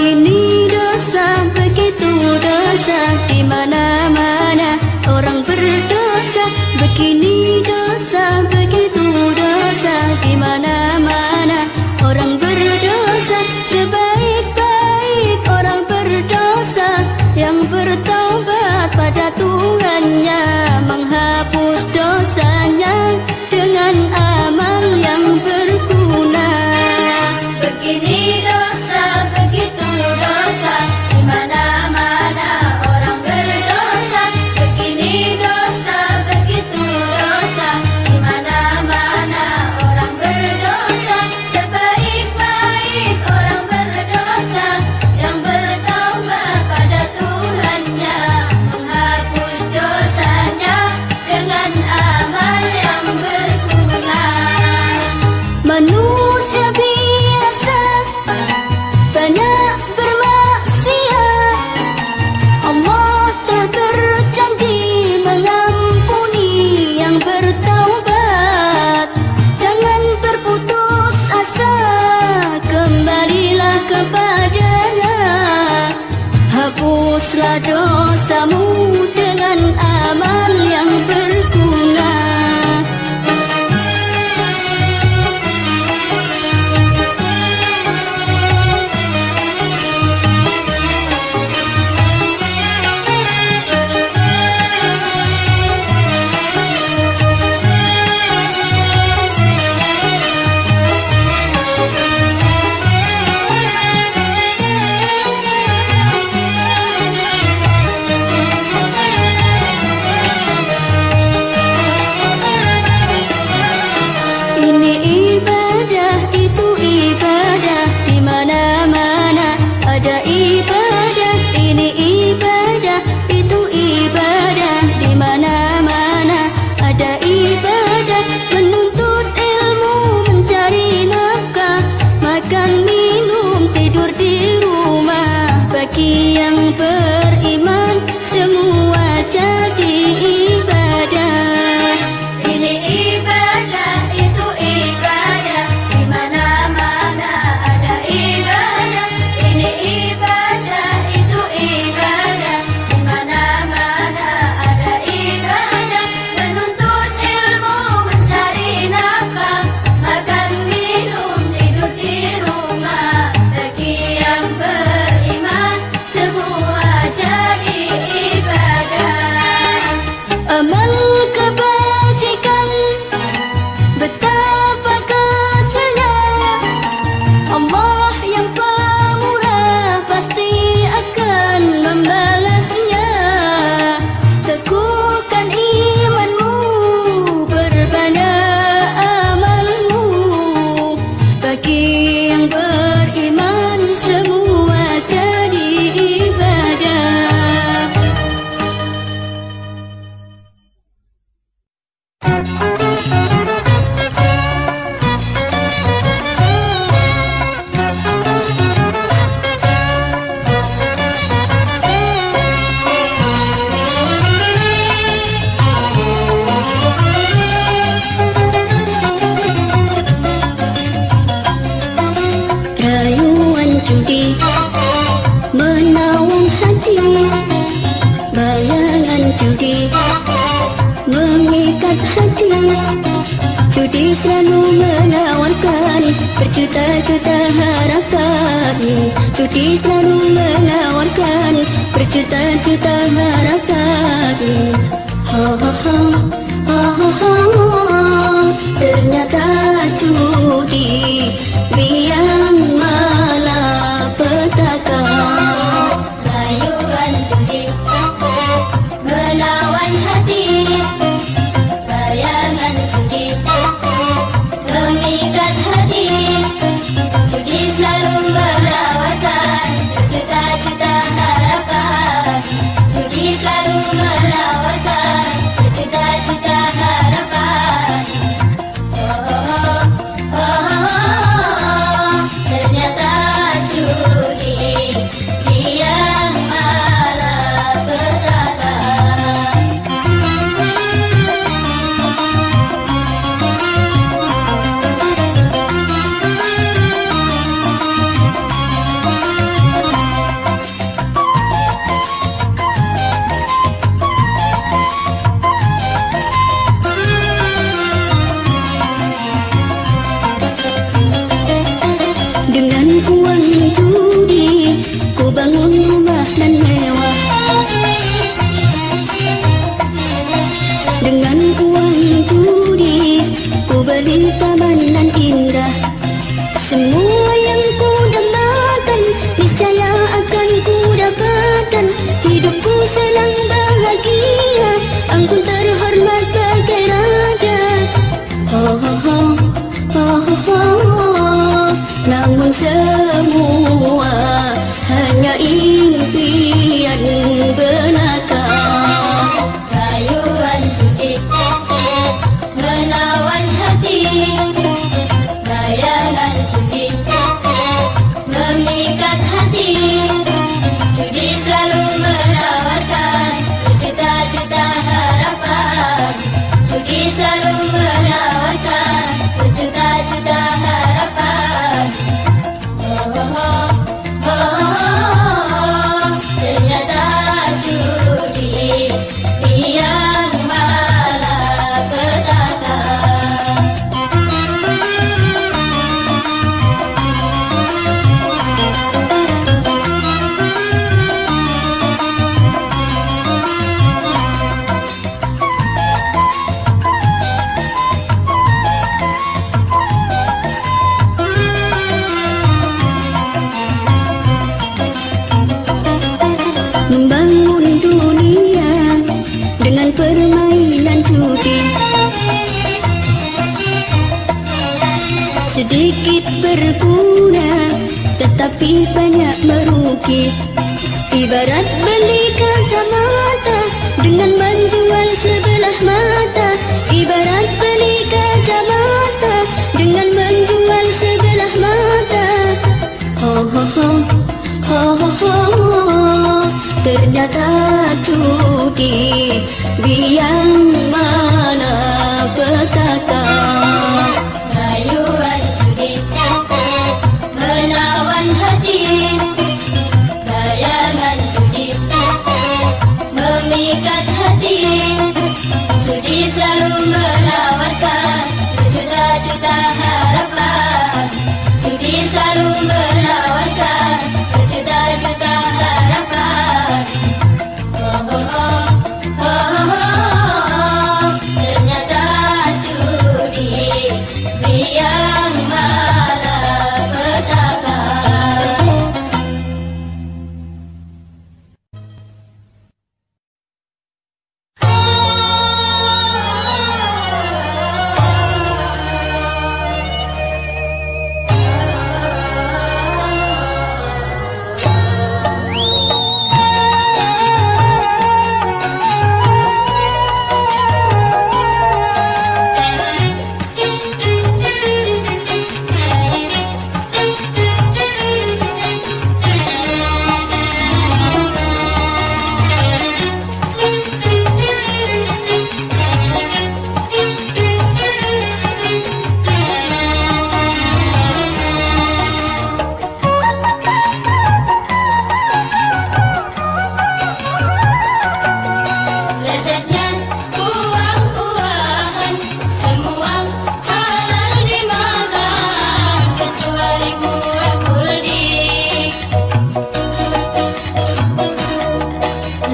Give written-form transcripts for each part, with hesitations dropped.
Begini dosa, begitu dosa, di mana-mana orang berdosa. Begini dosa, begitu dosa, di mana-mana orang berdosa. Sebaik-baik orang berdosa yang bertaubat pada Tuhannya, menghapus dosanya dengan amal yang berguna. Begini dosa, begitu dosa, di mana-mana orang berdosa. Begini dosa, begitu dosa, di mana-mana orang berdosa. Sebaik-baik orang berdosa yang bertaubat pada Tuhannya, menghapus dosanya dengan amal yang berguna. Manusia biasa banyak bermaksiat, Allah tak berjanji mengampuni yang bertaubat. Jangan berputus asa, kembalilah kepadanya. Hapuslah dosamu dengan amal yang berguna. Ada ibadah, ini ibadah, itu ibadah, di mana-mana ada ibadah. Menuntut ilmu, mencari nafkah, makan minum, tidur di rumah. Bagi yang beriman semua jadi ibadah. Ini ibadah, itu ibadah, di mana-mana ada ibadah. Ini ibadah, itu ibadah, di mana-mana ada ibadah. Menuntut ilmu, mencari nafkah, makan minum, tidur di rumah. Bagi yang beriman semua jadi ibadah. Amal kebajikan betapa kecilnya, Allah yang pemurah pasti akan membalasnya. Teguhkan imanmu, berbanyak amalmu. Bagi yang beriman semua jadi ibadah. Rayuan judi menawan hati, bayangan judi mengikat hati. Judi selalu menawarkan berjuta-juta harapan. Judi selalu menawarkan berjuta-juta harapan. Ha ha ha, ha ha ha. Ternyata judi biang malapetaka. Rayuan judi menawan hati, bayangan judi mengikat hati. Judi selalu menawarkan berjuta-juta harapan. Judi selalu menawarkan berjuta-juta Semua yang ku dambakan niscaya akan ku dapatkan. Hidupku senang bahagia, anggun terhormat bagai raja. Ho ho ho, ho ho ho. Namun semua hanya impian belaka. Rayuan suci menawan hati, bayangan suci memikat hati. Sudi selalu menawarkan berjuta-juta harapan. Sudi selalu menawarkan berjuta-juta harapan. Oh, oh, oh, oh, oh, oh. Ternyata judi yang malapetaka. Membangun dunia dengan permainan judi, sedikit berguna tetapi banyak merugi. Ibarat beli kacamata dengan menjual sebelah mata. Ibarat beli kacamata dengan menjual sebelah mata. Ho ho ho, ho ho ho. Ternyata judi biang malapetaka. Rayuan judi menawan hati, bayangan judi memikat hati. Judi selalu menawarkan berjuta-juta harapan. Judi selalu menawarkan berjuta-juta harapan. Oh, oh, oh, oh, oh, oh. Ternyata judi biang malapetaka.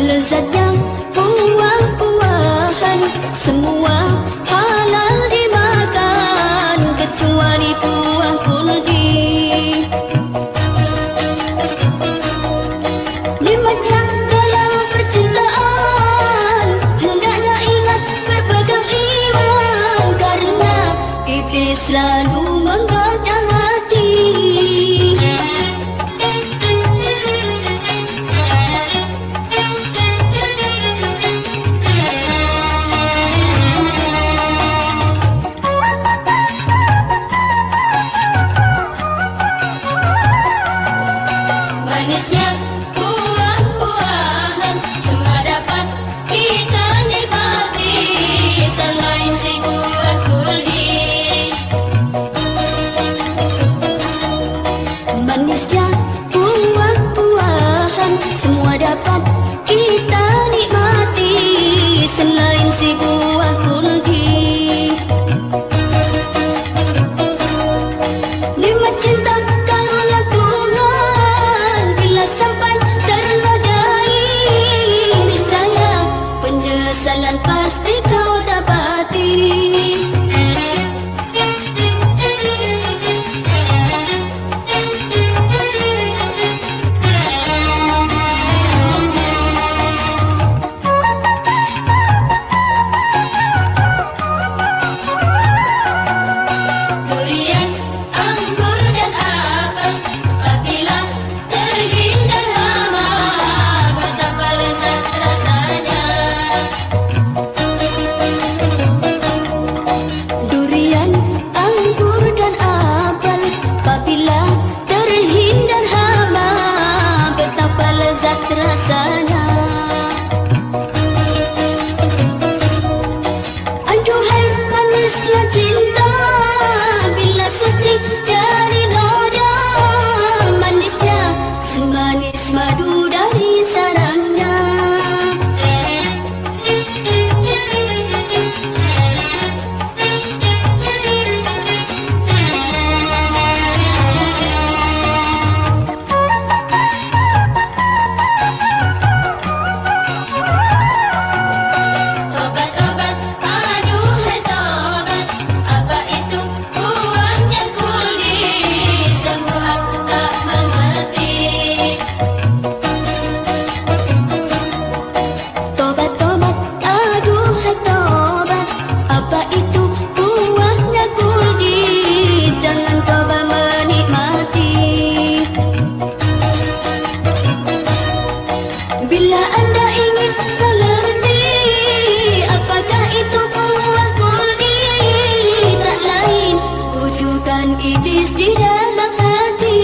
Lezatnya buah-buahan semua halal dimakan kecuali buah kuldi. Nikmatnya dalam percintaan hendaknya ingat berpegang iman, karena iblis selalu menggoda hati. Manisnya buah-buahan semua dapat kita nikmati selain si buah kuldi. Manisnya buah-buahan semua dapat kita nikmati selain si buah kuldi. Nikmat cinta karunia Tuhan bila sampai ternodai, niscaya penyesalan pasti kau dapati. lezat rasanya. Aduhai manisnya cinta, bila suci dari noda, manisnya semanis madu dari sarangnya. Bila anda ingin mengerti apakah itu buah kuldi, tak lain rujukan iblis di dalam hati.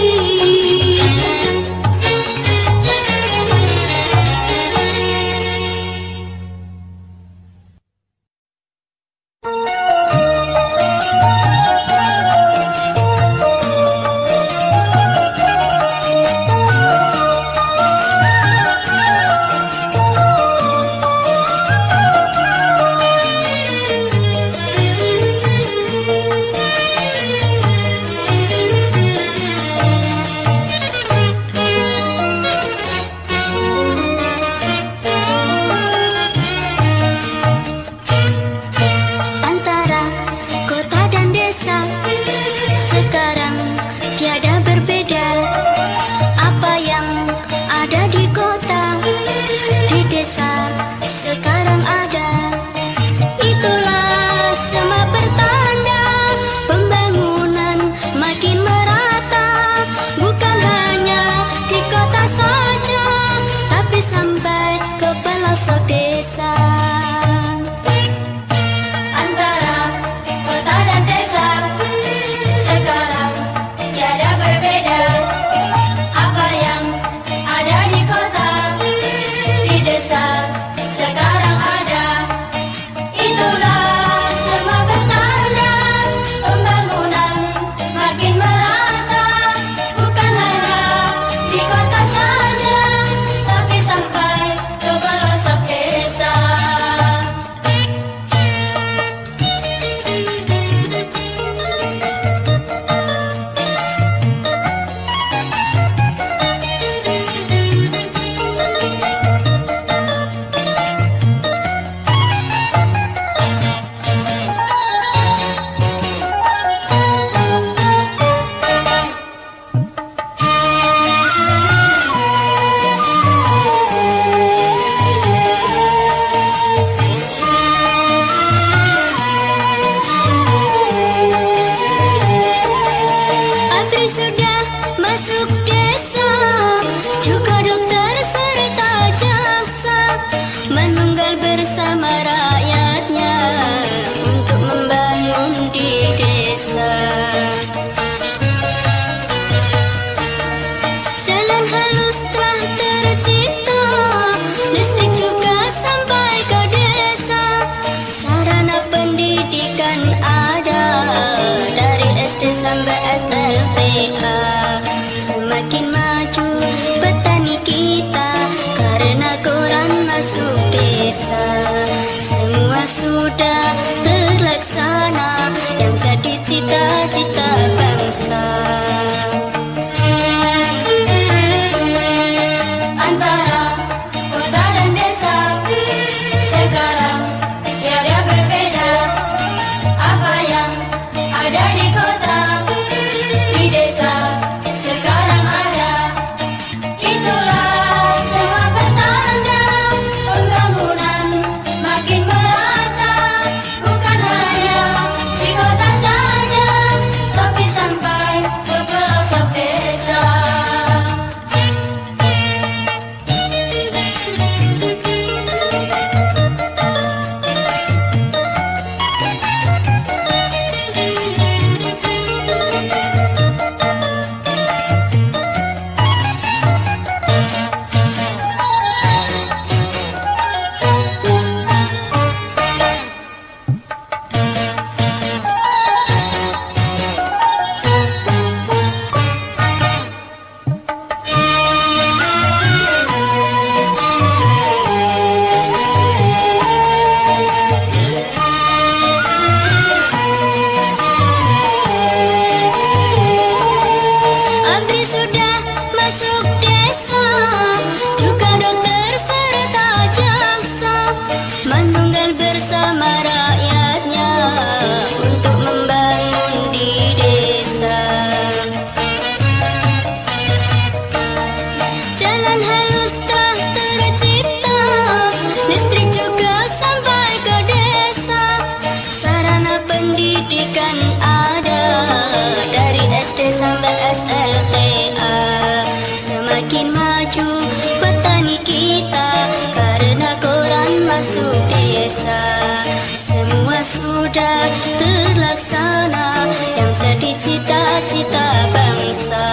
sudah terlaksana yang jadi cita-cita bangsa.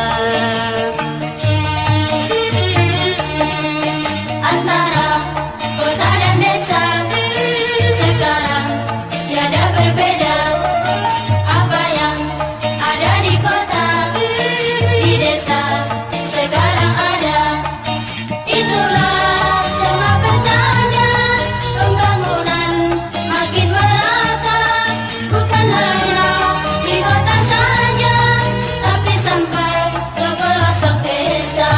Antara kota dan desa sekarang tiada berbeda. Apa yang ada di kota, di desa sekarang ada. Itulah semua pertanda pembangunan makin merata, bukan hanya di kota saja, tapi sampai ke pelosok desa.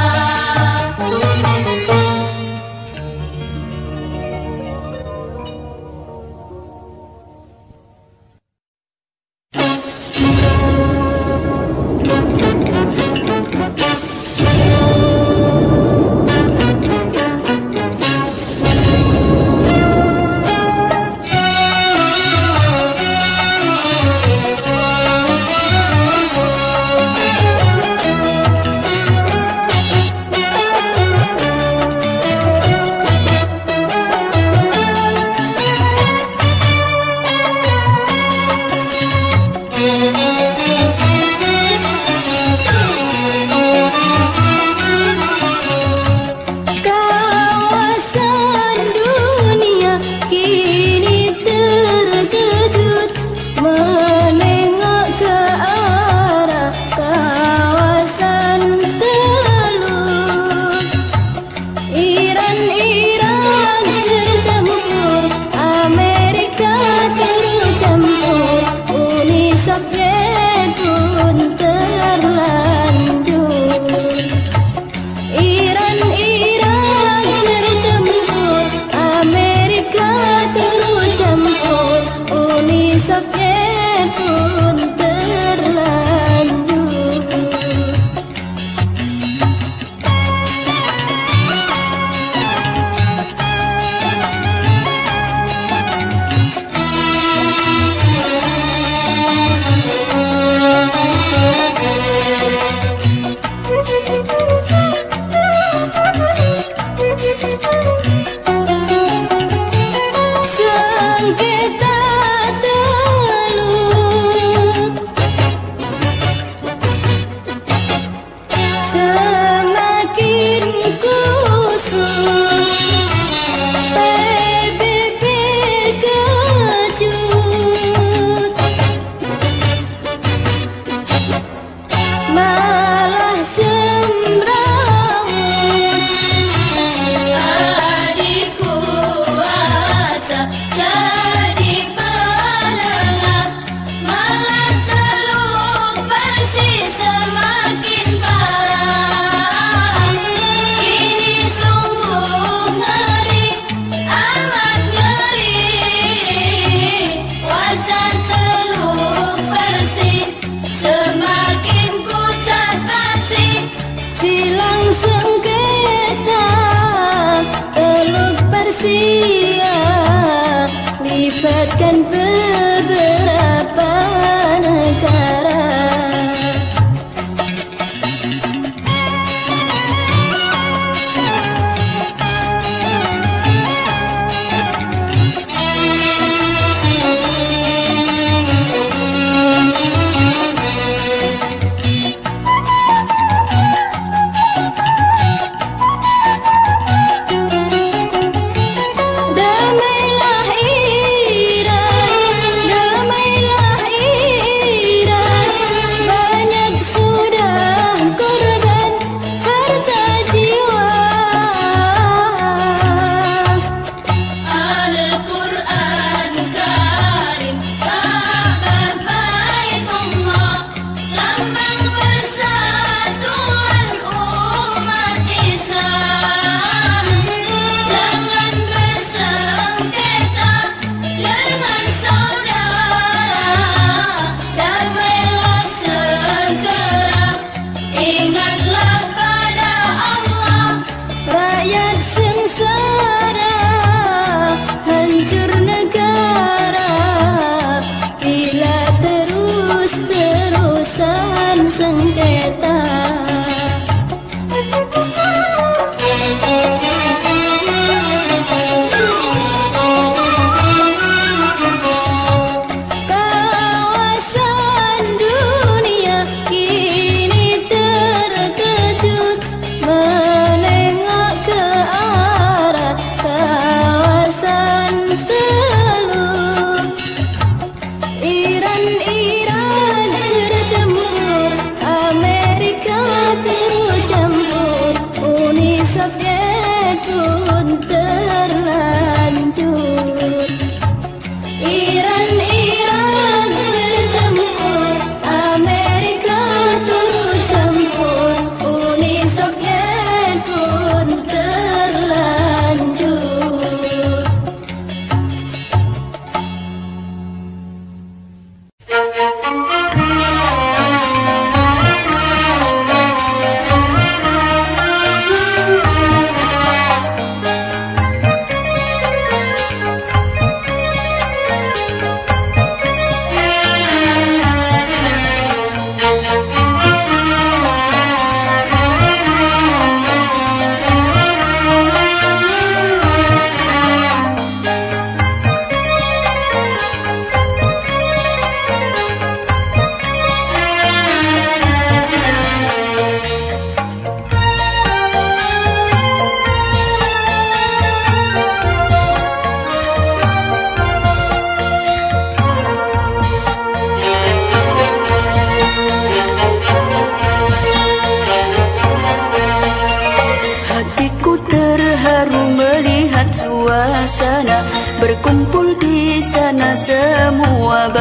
Libatkan beberapa negara. Damailah Iran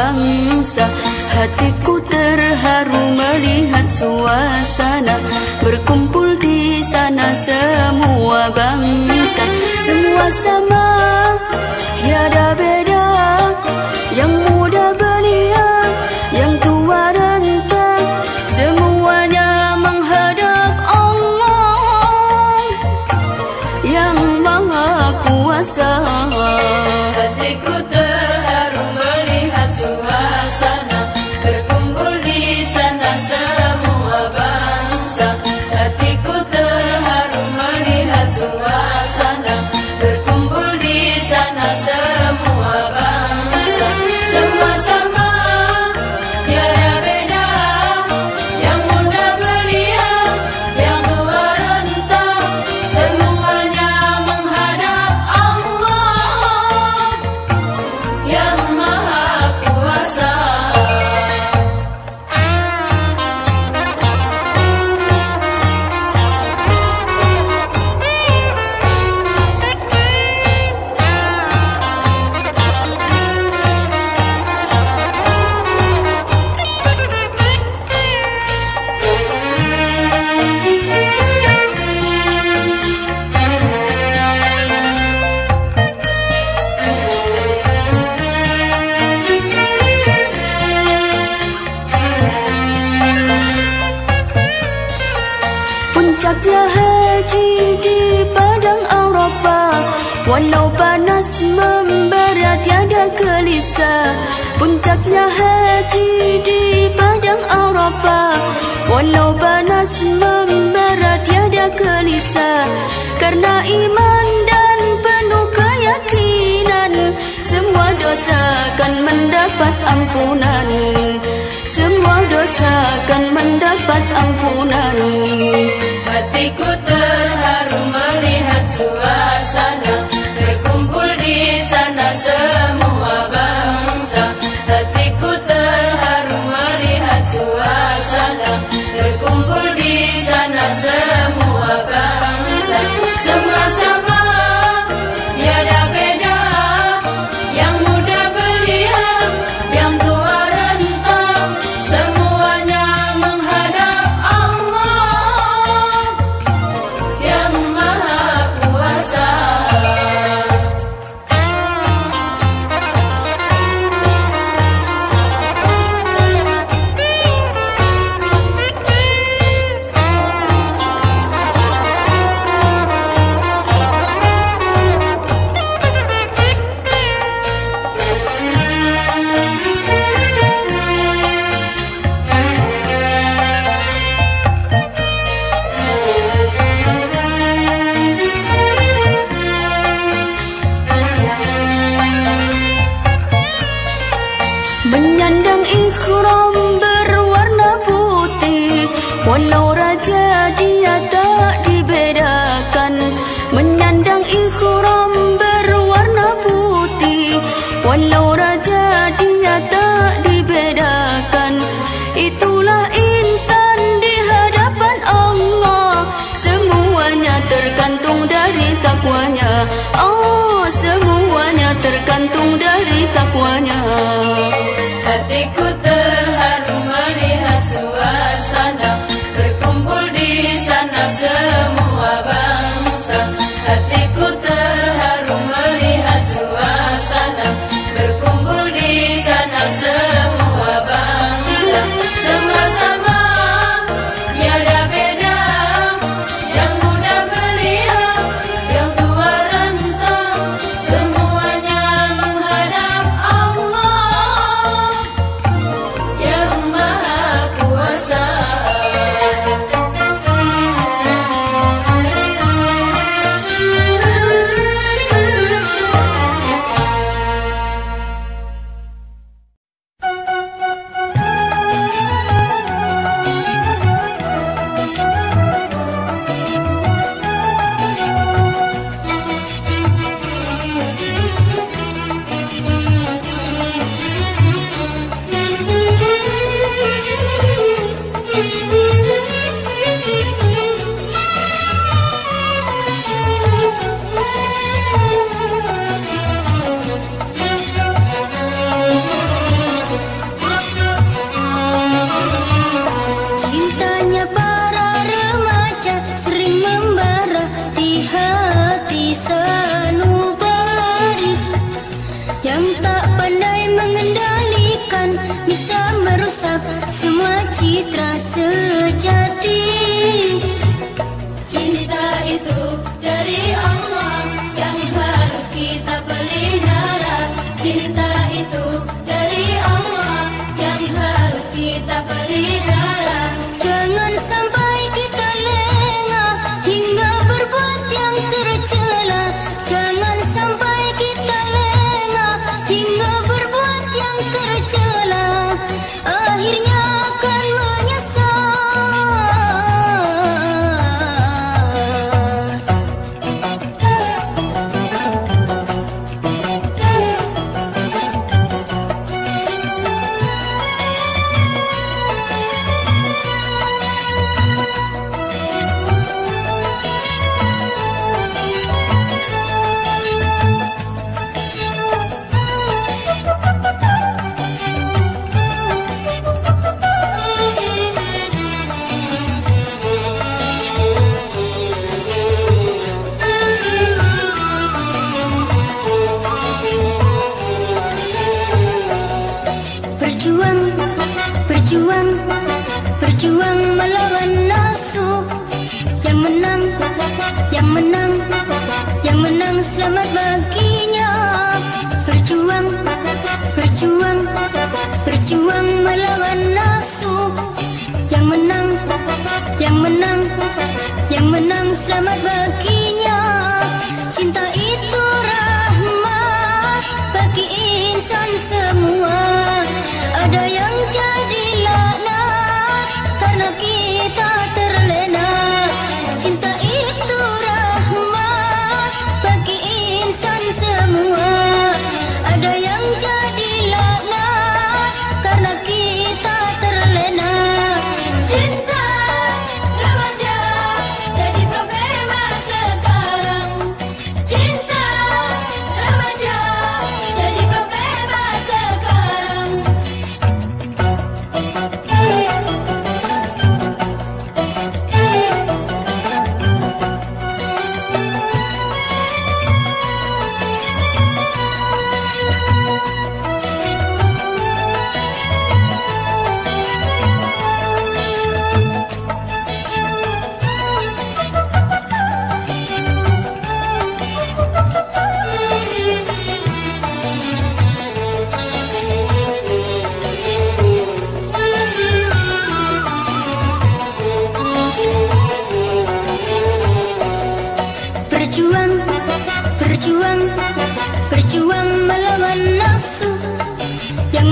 bangsa. Hatiku terharu melihat suasana berkumpul di sana semua bangsa. Semua sama, tiada beda, yang muda belia, yang tua renta, semuanya menghadap Allah yang Maha Kuasa. Hatiku terharu melihat suasana berkumpul di sana semua bangsa. Hatiku terharu melihat suasana berkumpul di sana semua bangsa. Semua sama, tiada beda, yang muda belia, yang tua renta, semuanya menghadap Allah yang Maha Kuasa. Puncaknya haji di padang Arafah, walau panas membara tiada gelisah. Puncaknya haji di padang Arafah, walau panas membara tiada gelisah. Karena iman dan penuh keyakinan, semua dosa akan mendapat ampunan. Semua dosa akan mendapat ampunan. Hatiku terharu melihat suasana berkumpul di sana semua bangsa. Hatiku terharu melihat suasana berkumpul di sana semua bangsa. Semua sama, tiada beda, yang muda belia, yang tua renta, semuanya menghadap Allah yang Maha Kuasa. Menyandang ikhram berwarna putih, walau raja dia tak dibedakan. Menyandang ikhram berwarna putih, walau raja dia tak dibedakan. Itulah insan di hadapan Allah, semuanya tergantung dari takwanya. Oh, semuanya tergantung dari takwanya. Hatiku terharu melihat suasana berkumpul di sana semua bangsa. Hatiku terharu melihat suasana berkumpul di sana semua bangsa. Semua sama, tiada beda, yang muda belia, yang tua renta, semuanya menghadap Allah sanubari yang tak pandai mengendalikan bisa merusak semua citra sejati. Cinta itu dari Allah yang harus kita pelihara. Cinta itu dari Allah yang harus kita pelihara. Jangan sampai kita lengah hingga berbuat yang tercela. Jangan sampai kita lengah hingga berbuat yang tercela. Akhirnya akan menyesal. Berjuang melawan nafsu. Yang menang selamat baginya. Berjuang melawan nafsu. Yang menang selamat baginya. Cinta itu rahmat bagi insan semua. Ada yang jadi laknat karena kita terlena. Cinta itu rahmat bagi insan semua. Ada yang jadi laknat karena kita terlena. Cinta remaja jadi problema sekarang. Cinta remaja jadi problema sekarang. Berjuang melawan nafsu. Yang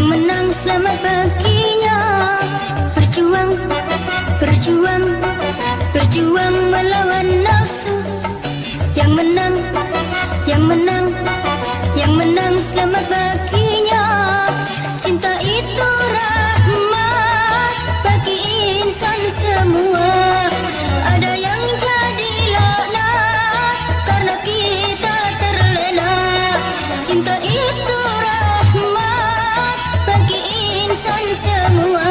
menang selamat baginya. Berjuang melawan nafsu. Yang menang selamat baginya. Cinta itu rahmat bagi insan semua. Ada yang jadi laknat karena kita terlena. Cinta itu rahmat bagi insan semua.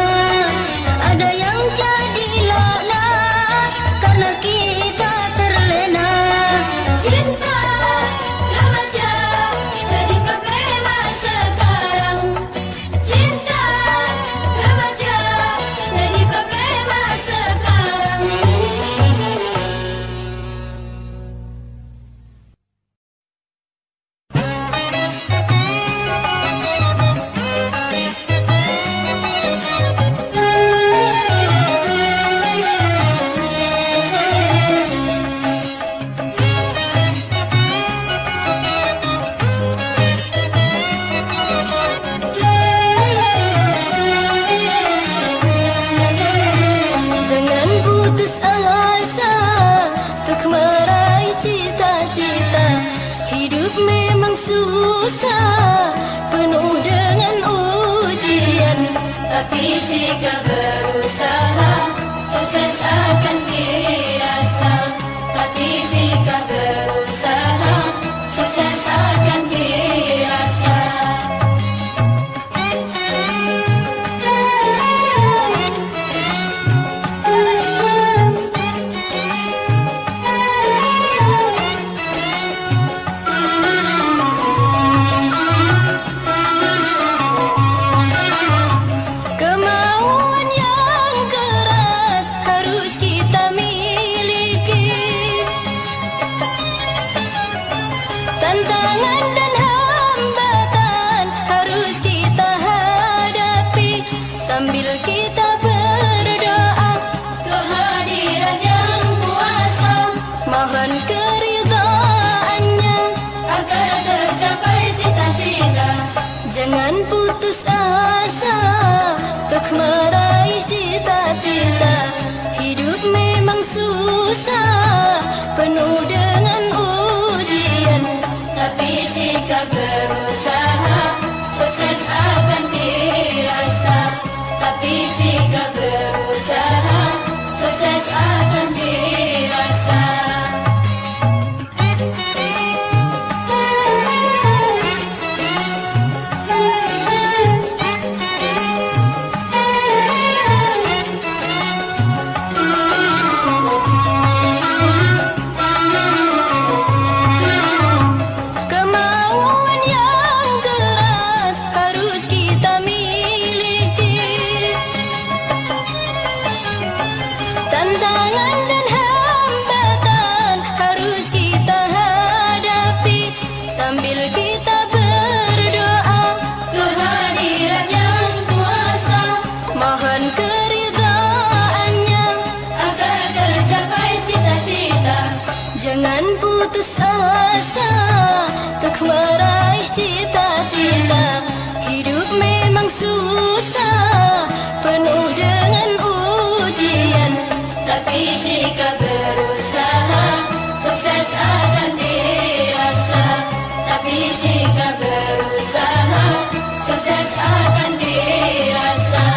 Ada yang jadi laknat karena kita terlena. Cinta remaja jadi problema sekarang. Cinta remaja jadi problema sekarang. Jangan putus asa untuk meraih cita-cita. Hidup memang susah, penuh dengan ujian. Tapi jika berusaha, sukses akan dirasa. Tapi jika berusaha, sukses akan dirasa. susah, penuh dengan ujian. Tapi jika berusaha, sukses akan dirasa. Tapi jika berusaha, sukses akan dirasa. Kemauan yang keras harus kita miliki. Tantangan dan hambatan harus kita hadapi sambil kita berdoa Kehadiran yang kuasa mohon keridhaannya agar tercapai cita-cita. Jangan putus asa untuk meraih cita-cita. Hidup memang susah, penuh dengan ujian. Tapi jika berusaha, sukses akan dirasa. Tapi jika berusaha, sukses akan dirasa.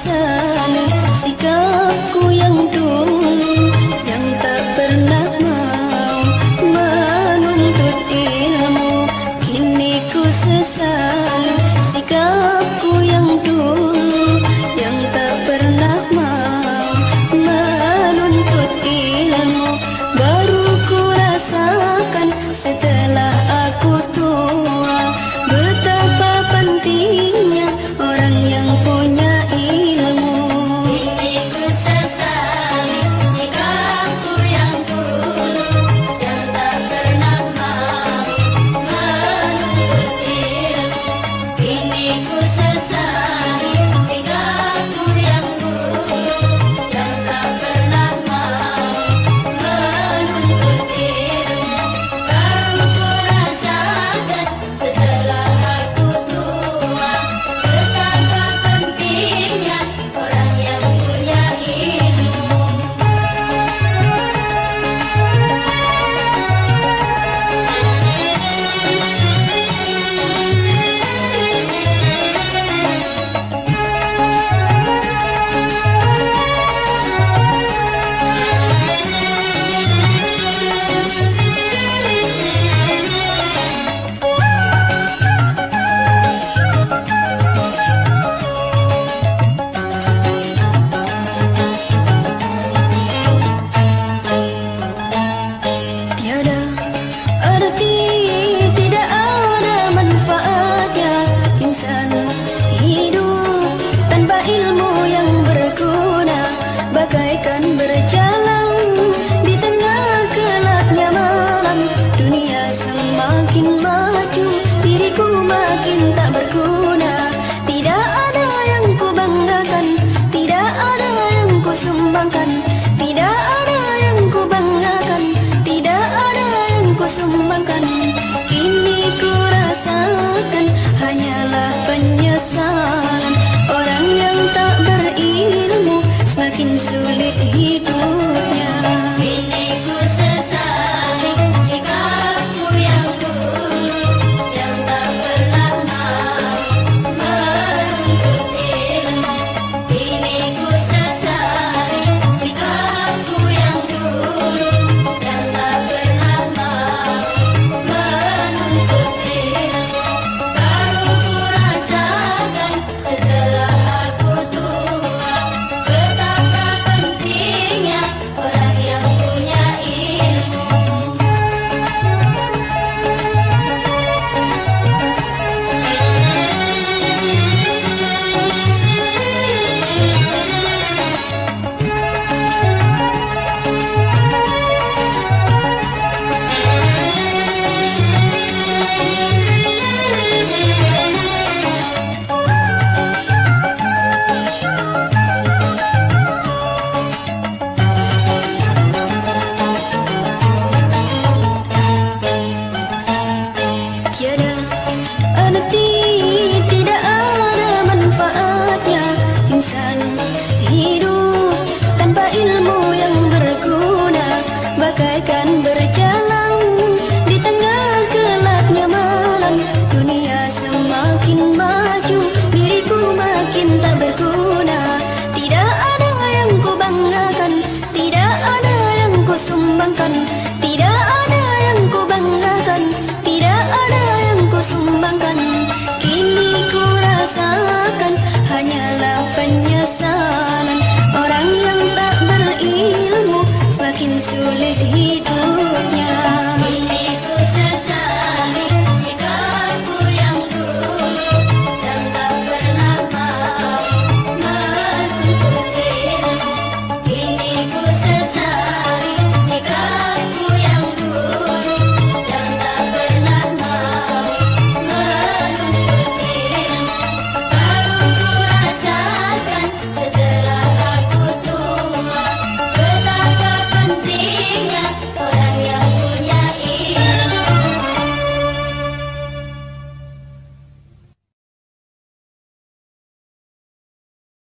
sesali sikapku yang dulu, yang tak pernah mau menuntut ilmu. Kini ku sesali sikapku yang dulu, yang tak pernah mau menuntut ilmu. Baru ku rasakan setelah aku tua, betapa pentingnya orang yang punya ilmu. Kini ku sesali sikapku yang dulu, yang tak pernah mau menuntut ilmu. Kini ku sesali